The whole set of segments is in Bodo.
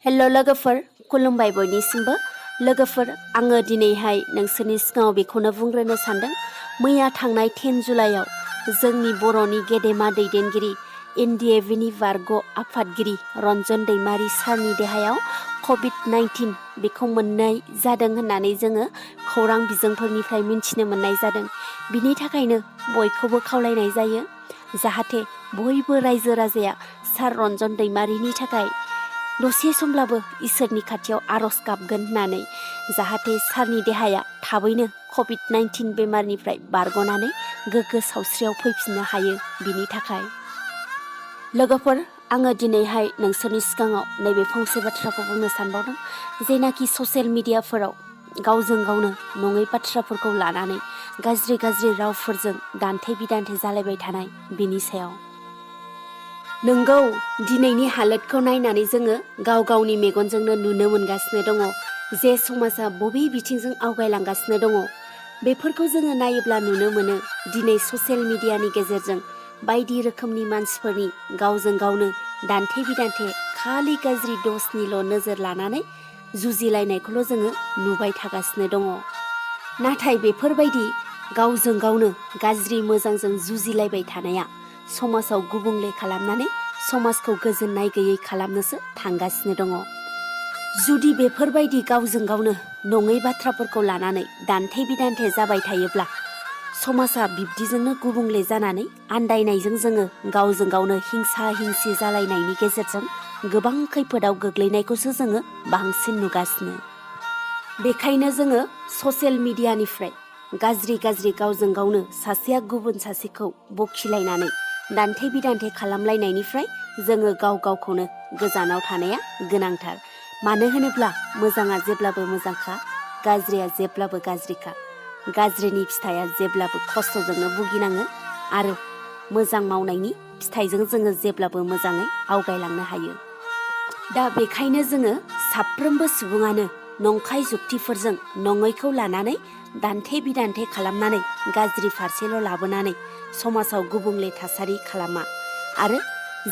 हेल' लोगोफोर खुलुमबाय बयनिसिमबो लोगोफोर आङो दिनैहाय नोंसोरनि सिगाङाव बेखौनो बुंग्रोनो सानदों मैया थांनाय 10 जुलाइआव जोंनि बर'नि गेदेमा दैदेनगिरि एनडिएफबि बारग' आफादगिरि रन्जन दैमारि सारनि देहायाव कभिड-19 बेखौ मोननाय जादों होननानै जोङो खौरां बिजोंफोरनिफ्राय मिन्थिनो मोननाय जादों। बिनि थाखायनो बयखौबो खावलायनाय जायो जाहाथे बयबो रायजो राजाया सार रन्जन दैमारिनि थाखाय दसे समब्लाबो इसोरनि खाथियाव आरज गाबगोन होननानै जाहाथे सारनि देहाया थाबैनो कभिड-19 बेमारनिफ्राय बारग'नानै गोग्गो सावस्रियाव फैफिननो हायो बिनि थाखाय। लोगोफोर आङो दिनैहाय नोंसोरनि सिगाङाव नैबे फंसे बाथ्राखौ बुंनो सानबावदों जेनाखि ससियेल मिडियाफोराव गावजों गावनो नङै बाथ्राफोरखौ लानानै गाज्रि रावफोरजों दान्थे बिदान्थे जालायबाय थानाय बिनि सायाव। नोंगौ दिनैनि हालोदखौ नायनानै जोङो गाव गावनि मेगनजोंनो नुनो मोनगासिनो दङ जे समाजा बबे बिथिंजों आवगायलांगासिनो दङ। बेफोरखौ जोङो नायोब्ला नुनो मोनो दिनै ससियेल मिडियानि गेजेरजों बायदि रोखोमनि मानसिफोरनि गावजों गावनो दान्थे बिदान्थे खालि गाज्रि दसनिल' नोजोर लानानै जुजिलायनायखौल' जोङो नुबाय थागासिनो दङ। नाथाय बेफोरबायदि गावजों गावनो गाज्रि मोजांजों जुजिलायबाय थानाया समाजाव गुबुंले खालामनानै समाजखौ गोजोननाय गैयै खालामनोसो थांगासिनो दङ। जुदि बेफोरबायदि गावजों गावनो नङै बाथ्राफोरखौ लानानै दान्थे बिदान्थे जाबाय थायोब्ला समाजा बिब्दिजोंनो गुबुंले जानानै आन्दायनायजों जोङो गावजों गावनो हिंसा हिंसि जालायनायनि गेजेरजों गोबां खैफोदाव गोग्लैनायखौसो जोङो बांसिन नुगासिनो। बेखायनो जोङो ससियेल मिडियानिफ्राय गाज्रि गावजों गावनो सासेया गुबुन सासेखौ बखिलायनानै दान्थे बिदान्थे खालामलायनायनिफ्राय जोङो गावखौनो गोजानाव थानाया गोनांथार। मानो होनोब्ला मोजाङा जेब्लाबो मोजांखा, गाज्रिया जेब्लाबो गाज्रिखा। गाज्रिनि फिथाइया जेब्लाबो खस्थ'जोंनो भुगिनाङो आरो मोजां मावनायनि फिथाइजों जोङो जेब्लाबो मोजाङै आवगायलांनो हायो। दा बेखायनो जोङो साफ्रोमबो सुबुङानो नंखाय जुक्तिफोरजों नङैखौ लानानै दान्थे बिदान्थे खालामनानै गाज्रि फारसेल' लाबोनानै समाजाव गुबुंले थासारि खालामा आरो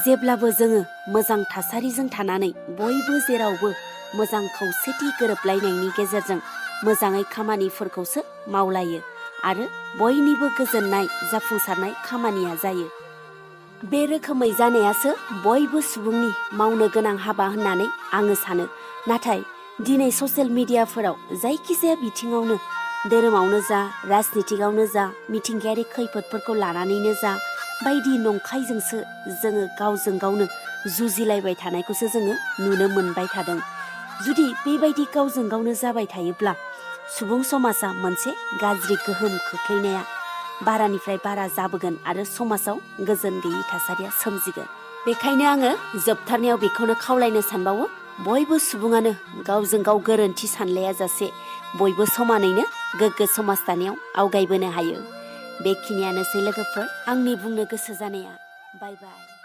जेब्लाबो जोङो मोजां थासारिजों थानानै बयबो जेरावबो मोजां खौसेथि गोरोबलायनायनि गेजेरजों मोजाङै खामानिफोरखौसो मावलायो आरो बयनिबो गोजोननाय जाफुंसारनाय खामानिया जायो। बे रोखोमै जानायासो बयबो सुबुंनि मावनो गोनां हाबा होननानै आङो सानो। नाथाय दिनै ससियेल मिडियाफोराव जायखिजाया बिथिङावनो धोरोमावनो जा राजनितिकआवनो जा मिथिंगायारि खैफोदफोरखौ लानानैनो जा बायदि नंखायजोंसो जोङो गावजों गावनो जुजिलायबाय थानायखौसो जोङो नुनो मोनबाय थादों। जुदि बेबायदि गावजों गावनो जाबाय थायोब्ला सुबुं समाजा मोनसे गाज्रि गोहोम खोख्लैनाया बारानिफ्राय बारा जाबोगोन आरो समाजाव गोजोन गैयै थासारिया सोमजिगोन। बेखायनो आङो जोबथारनायाव बेखौनो खावलायनो सानबावो बयबो सुबुङानो गावजों गाव गोरोन्थि सानलायाजासे बयबो समानैनो गोग्गो समाज दानायाव आवगायबोनो हायो। बेखिनियानोसै लोगोफोर आंनि बुंनो गोसो जानाया। बाय बाय।